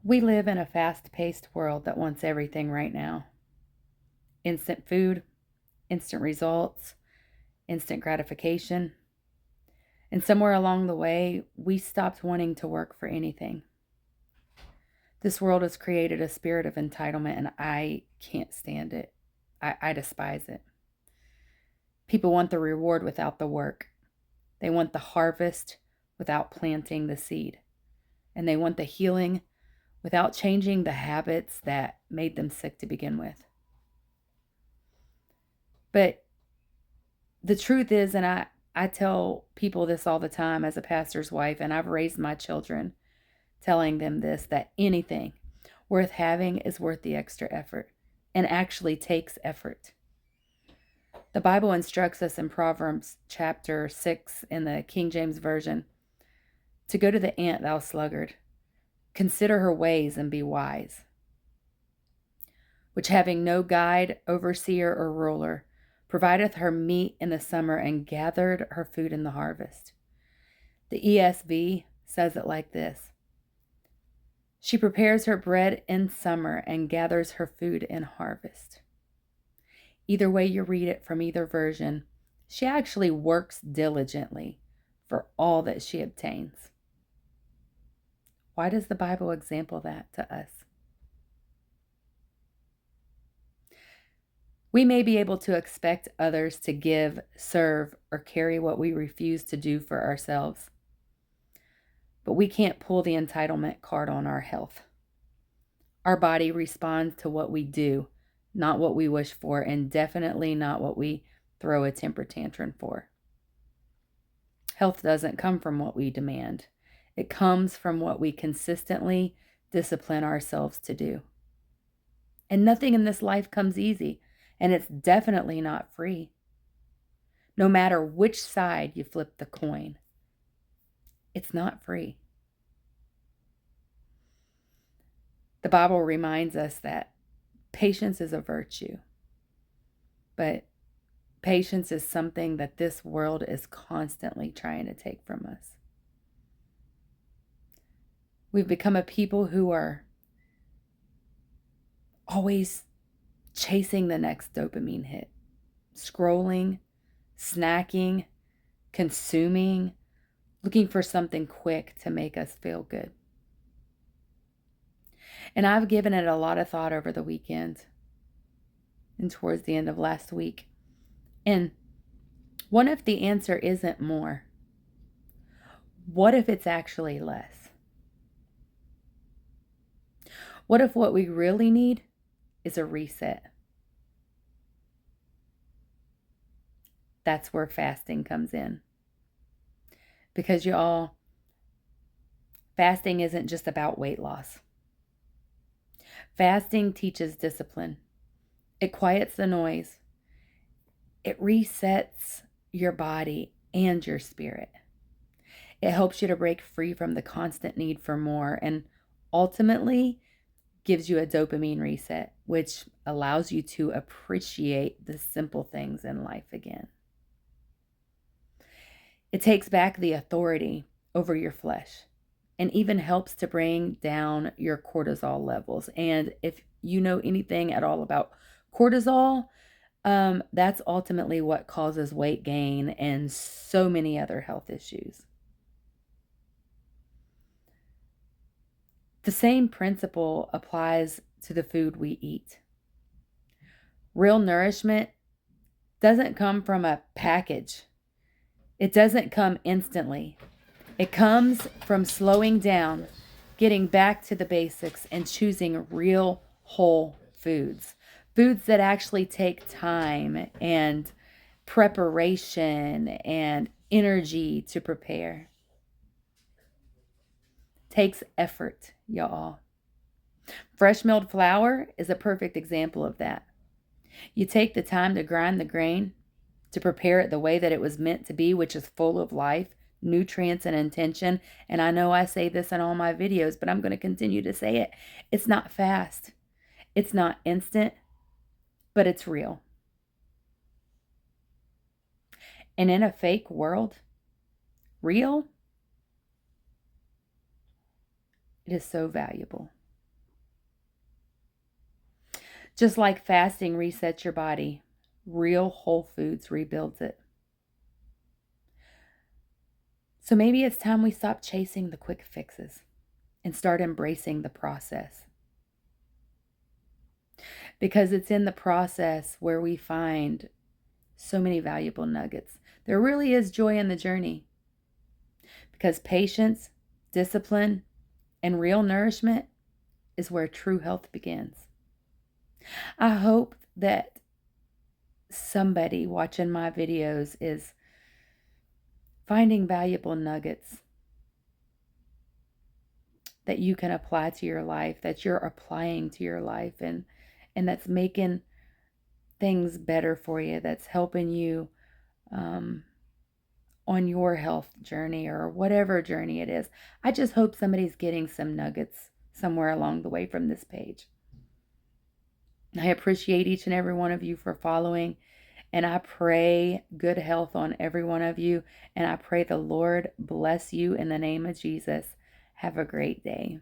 We live in a fast-paced world that wants everything right now. Instant food, instant results, instant gratification. And somewhere along the way, we stopped wanting to work for anything. This world has created a spirit of entitlement, and I can't stand it. I despise it. People want the reward without the work. They want the harvest without planting the seed. And they want the healing without changing the habits that made them sick to begin with. But the truth is, and I tell people this all the time as a pastor's wife, and I've raised my children telling them this, that anything worth having is worth the extra effort and actually takes effort. The Bible instructs us in Proverbs chapter 6 in the King James Version to go to the ant, thou sluggard. Consider her ways and be wise, which having no guide, overseer, or ruler, provideth her meat in the summer and gathered her food in the harvest. The ESV says it like this: she prepares her bread in summer and gathers her food in harvest. Either way you read it from either version, she actually works diligently for all that she obtains. Why does the Bible example that to us? We may be able to expect others to give, serve, or carry what we refuse to do for ourselves. But we can't pull the entitlement card on our health. Our body responds to what we do, not what we wish for, and definitely not what we throw a temper tantrum for. Health doesn't come from what we demand. It comes from what we consistently discipline ourselves to do. And nothing in this life comes easy, and it's definitely not free. No matter which side you flip the coin, it's not free. The Bible reminds us that patience is a virtue, but patience is something that this world is constantly trying to take from us. We've become a people who are always chasing the next dopamine hit, scrolling, snacking, consuming, looking for something quick to make us feel good. And I've given it a lot of thought over the weekend and towards the end of last week. And what if the answer isn't more? What if it's actually less? What if what we really need is a reset? That's where fasting comes in. Because y'all, fasting isn't just about weight loss. Fasting teaches discipline. It quiets the noise. It resets your body and your spirit. It helps you to break free from the constant need for more, and ultimately gives you a dopamine reset, which allows you to appreciate the simple things in life again. It takes back the authority over your flesh and even helps to bring down your cortisol levels. And if you know anything at all about cortisol, that's ultimately what causes weight gain and so many other health issues. The same principle applies to the food we eat. Real nourishment doesn't come from a package. It doesn't come instantly. It comes from slowing down, getting back to the basics, and choosing real whole foods. Foods that actually take time and preparation and energy to prepare. Takes effort, y'all. Fresh milled flour is a perfect example of that. You take the time to grind the grain, to prepare it the way that it was meant to be, which is full of life, nutrients, and intention. And I know I say this in all my videos, but I'm going to continue to say it. It's not fast. It's not instant, but it's real. And in a fake world, real, it is so valuable. Just like fasting resets your body, real whole foods rebuilds it. So maybe it's time we stop chasing the quick fixes and start embracing the process. Because it's in the process where we find so many valuable nuggets. There really is joy in the journey. Because patience, discipline, and real nourishment is where true health begins. I hope that somebody watching my videos is finding valuable nuggets that you can apply to your life, that you're applying to your life, and that's making things better for you, that's helping you on your health journey or whatever journey it is. I just hope somebody's getting some nuggets somewhere along the way from this page. I appreciate each and every one of you for following, and I pray good health on every one of you, and I pray the Lord bless you in the name of Jesus. Have a great day.